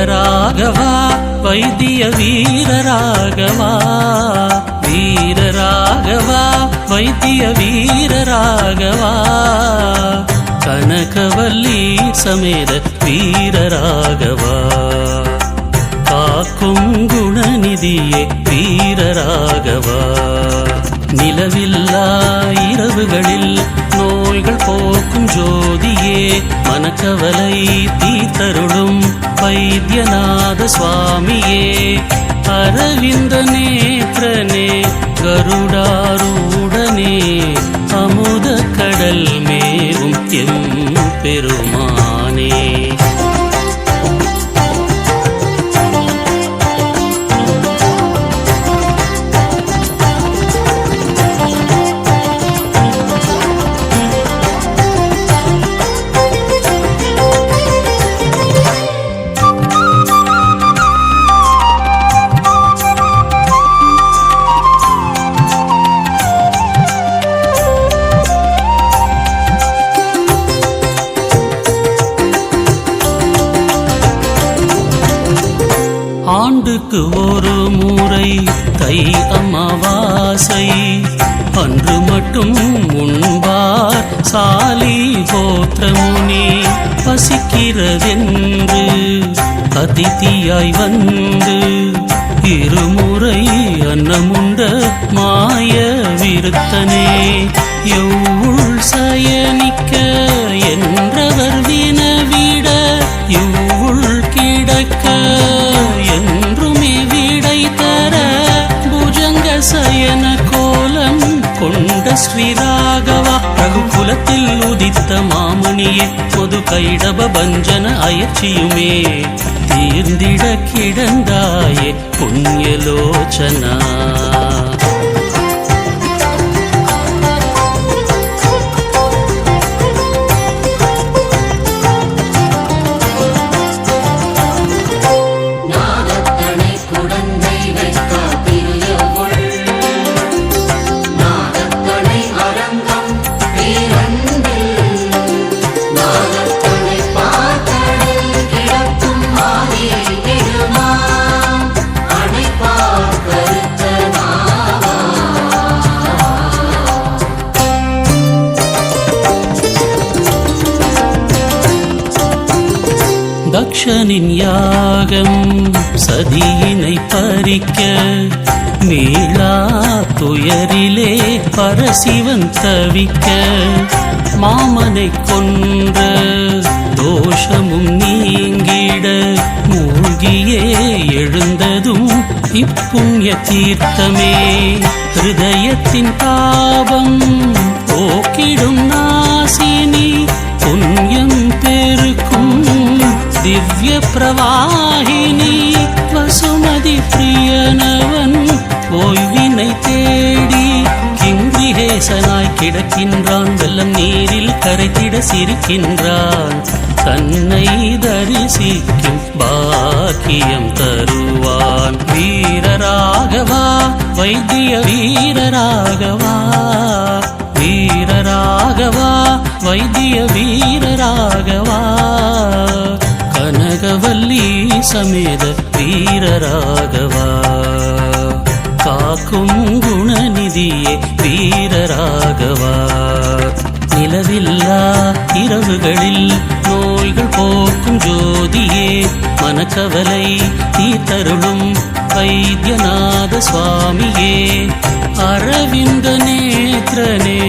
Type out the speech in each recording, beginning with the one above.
வீரராகவா வைத்திய வீரராகவா, வீரராகவா வைத்திய வீரராகவா, கனகவல்லி சமேத வீரராகவா, காக்கும் குணநிதியே வீரராகவா, நிலவில்லா இரவுகளில் நோய்கள் போக்கும் ஜோதியே, மனக்கவலை தீர்த்தருளும் வைத்தியநாத சுவாமியே, அரவிந்த நேத்ரனே கருடாரூடனே, அமுத கடல் மேவும் எம் பெருமானே. ஆண்டுக்கு ஒரு முறை தை அமாவாசை அன்று மட்டும் உண்பார் சாலி கோத்திரமுனி, பசிக்கிறதென்று அதிதியாய் வந்து இருமுறை அன்னமுண்ட மாய விருத்தனே, எவ்வுள் சயனிக்க என்றவர் வினவிட இவ்வுள் கிடக்க என்றுமே விடை தர, புஜங்க சயன கோலம் கொண்ட ஸ்ரீராகவா, ரகுகுலத்தில் உதித்த மாமுனியே, பொது கைடப பஞ்சன அயற்சியுமே, தீர்ந்திட கிடந்தாயே புண்ணியலோச்சனா. தக்ஷனின் யாகம் சதியினை பறிக்க மீளா துயரிலே பரசிவன் தவிக்க, மாமனை கொன்ற தோஷமும் நீங்கிட மூழ்கியே எழுந்ததும் இப்புண்ணிய தீர்த்தமே, ஹிருதயத்தின் தாபம் போக்கிடும் நாசினி, புண்ணியம் பெருக்கும் திவ்ய பிரவாகினி, வசுமதி பிரியனவன் ஓய்வினை தேடி கிங்கிரேசனாய் கிடக்கின்றான், வெள்ளம் நீரில் கரைத்திட சிரிக்கின்றான், தன்னை தரிசிக்கும் பாக்கியம் தருவான். வீரராகவா வைத்திய வீரராகவா, வீரராகவா வைத்திய வீரராகவா, கனகவல்லி சமேத வீரராகவா, காக்கும் குணநிதியே வீரராகவா, நிலவில்லா இரவுகளில் நோய்கள் போக்கும் ஜோதியே, மனக்கவலை தீர்த்தருளும் வைத்தியநாத சுவாமியே, அரவிந்த நேத்ரனே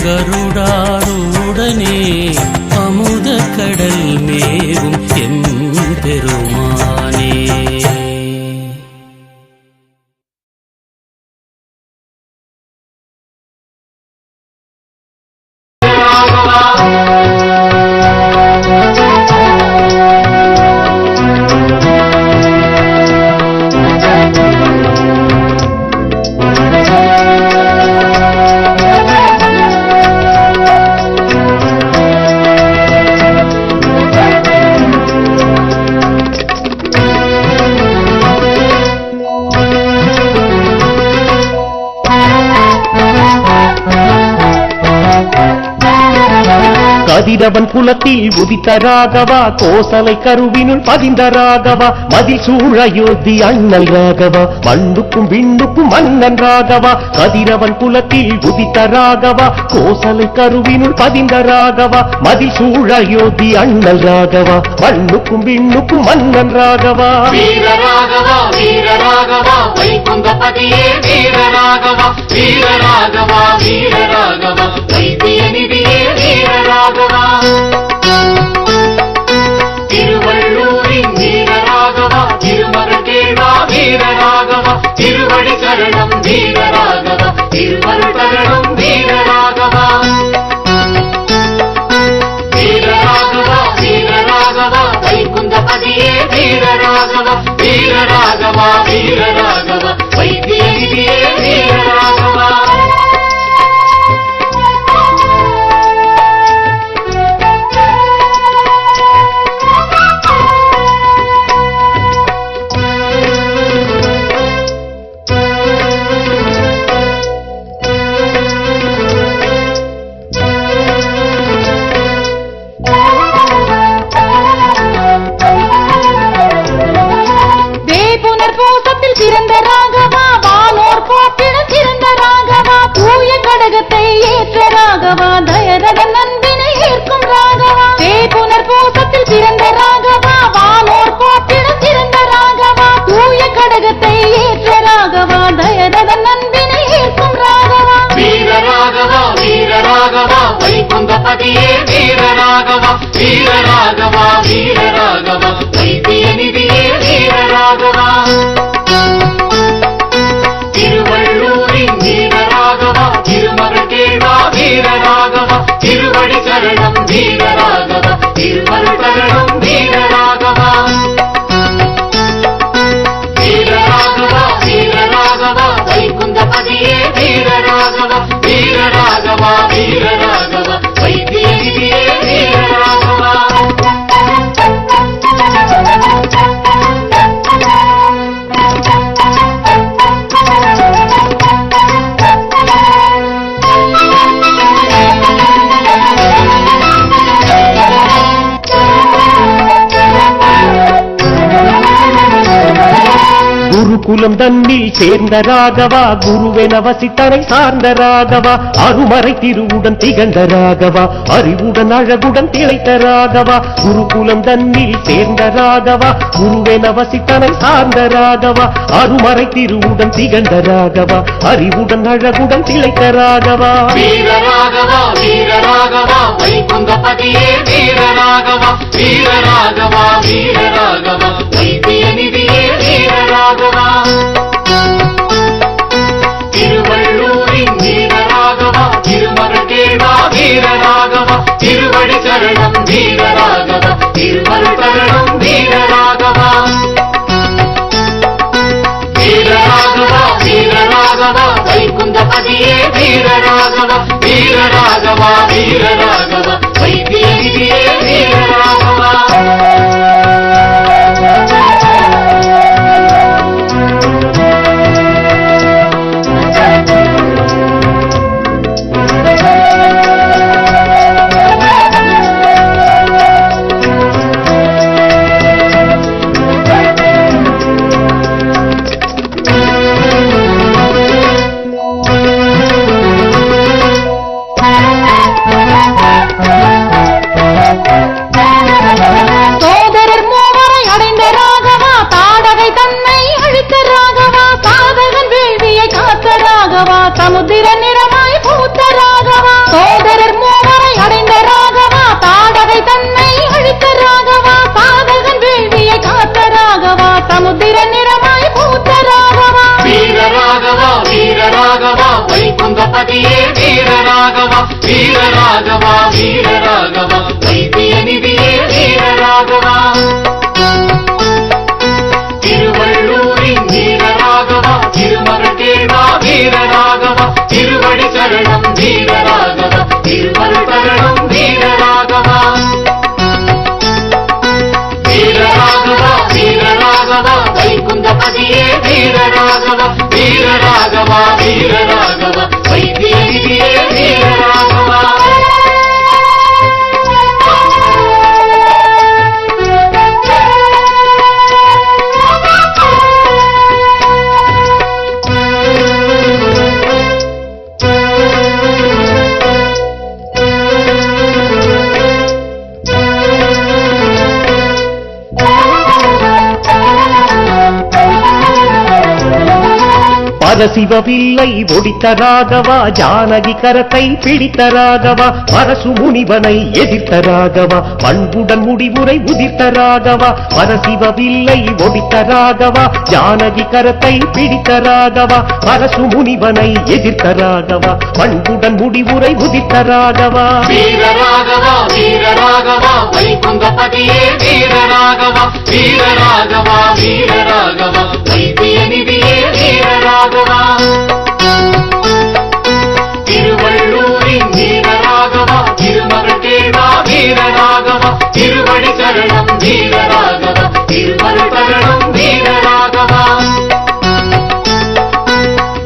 கருடாரூடனே, அமுத கடல் மேவும் எம் பெருமானே. கதிரவன் குலத்தில் உதித்த ராகவா கோசலை கருவினுள் பதிந்த ராகவா மதில் சூழ அயோத்தி அண்ணல் ராகவா மண்ணுக்கும் விண்ணுக்கும் மன்னன் ராகவா கதிரவன் குலத்தில் உதித்த ராகவா கோசலை கருவினுள் பதிந்த ராகவா மதில் சூழ அயோத்தி அண்ணல் ராகவா மண்ணுக்கும் விண்ணுக்கும் மன்னன் ராகவா வீர ராகவா வீர ராகவா வைகுந்தபதியே வீர ராகவா வீர ராகவா வீர ராகவா வைத்திய நிதியே வீர ராகவா திருவள்ளூரின் வீர ராகவா திருமகள் கேள்வா வீர ராகவா திருவடி சரணம் வீர ராகவா திருவருள் தரணம் வீர ராகவா வீர ராகவா வீர ராகவா வைகுந்தபதியே வீர ராகவா வீர ராகவா வீர ராகவா வைத்திய நிதியே வீர ராகவா சிறந்த ராகவா வானோர் போற்றிட சிறந்த ராகவா தூய கடகத்தை ஏற்ற ராகவா தயரத நந்தினை ஏற்கும் ராகவா தேபுனர் பூசத்தில் சிறந்த ராகவா வானோர் போற்றிட சிறந்த ராகவா தூய கடகத்தை ஏற்ற ராகவா தயரத நந்தினை ஏற்கும் ராகவா வீர ராகவா வீர ராகவா வைகுந்தபதியே வீர ராகவா வீர ராகவா வீர ராகவா வைத்திய நிதியே வீர ராகவா திருவள்ளூரின் வீர ராகவா திருமகள் கேள்வா வீர ராகவா திருவடி சரணம் வீர ராகவா திருவருள் தரணம் வீர ராகவா வீர ராகவா வீர ராகவா வைகுந்தபதியே வீர ராகவா வீர ராகவா வீர ராகவா வைத்திய நிதியே வீர ராகவா குருகுலம் தன்னில் சேர்ந்த ராகவா குருவென வசித்தனை சார்ந்த ராகவா அருமறை திருவுடன் திகழ்ந்த ராகவா அறிவுடன் அழகுடன் திளைத்த ராகவா குருகுலம் தன்னில் சேர்ந்த ராகவா குருவென வசித்தனை சார்ந்த ராகவா அருமறை திருவுடன் திகழ்ந்த ராகவா அறிவுடன் அழகுடன் திளைத்த ராகவா வீர ராகவா வீர ராகவா வைகுந்தபதியே வீர ராகவா வீர ராகவா வீர ராகவா வைத்திய நிதியே வீர ராகவா திருவள்ளூரின் வீர ராகவா திருமகள் கேள்வா வீர ராகவா திருவடி சரணம் வீர ராகவா திருவருள் தரணம் வீர ராகவா வீர ராகவா வீர ராகவா வைகுந்தபதியே வீர ராகவா வீர ராகவா வீர ராகவா வைத்திய நிதியே வீர ராகவா சமுத்திர நிறமாய் பூத்த ராகவா சோதரர் மூவரை அடைந்த ராகவா தாடகை தன்னை அழித்த ராகவா சாதகன் வேள்வியை காத்த ராகவா சமுத்திர நிறமாய் பூத்த ராகவா வீர ராகவா வீர ராகவா வைகுந்தபதியே வீர ராகவா வீர ராகவா வீர ராகவா வைத்திய நிதியே வீர ராகவா திருவள்ளூரின் வீர ராகவா திருமகள் கேள்வா வீர ராகவா திருவடி சரணம் வீர ராகவா திருவருள் தரணம் வீர ராகவா வீர ராகவா வீர ராகவா வைகுந்தபதியே வீர ராகவா வீர ராகவா வீர ராகவா வைத்திய நிதியே வீர ராகவா பரசிவவில்லை ஒடித்த ராகவா ஜானகி கரத்தை பிடித்த ராகவா பரசு முனிவனை எதிர்த்த ராகவா பண்புடன் முடிவுரை உதிர்த்த ராகவா பரசிவவில்லை ஒடித்த ராகவா ஜானகி கரத்தை பிடித்த ராகவா பரசு முனிவனை எதிர்த்த ராகவா பண்புடன் முடிவுரை உதிர்த்த ராகவா வீரராகவா வீரராகவா வைகுந்தபதியே வீரராகவா வீரராகவா வீரராகவா வைத்திய நிதியே வீரராகவா திருவள்ளூரின் வீரராகவா திருமகள் கேள்வா வீரராகவா திருவடி சரணம் வீரராகவா திருமகள் சரணம் வீரராகவா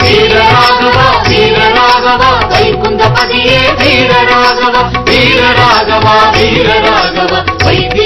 வீரராகவா வீரராகவா வைகுந்தபதியே வீரராகவா வீரராகவா வீரராகவா வைத்திய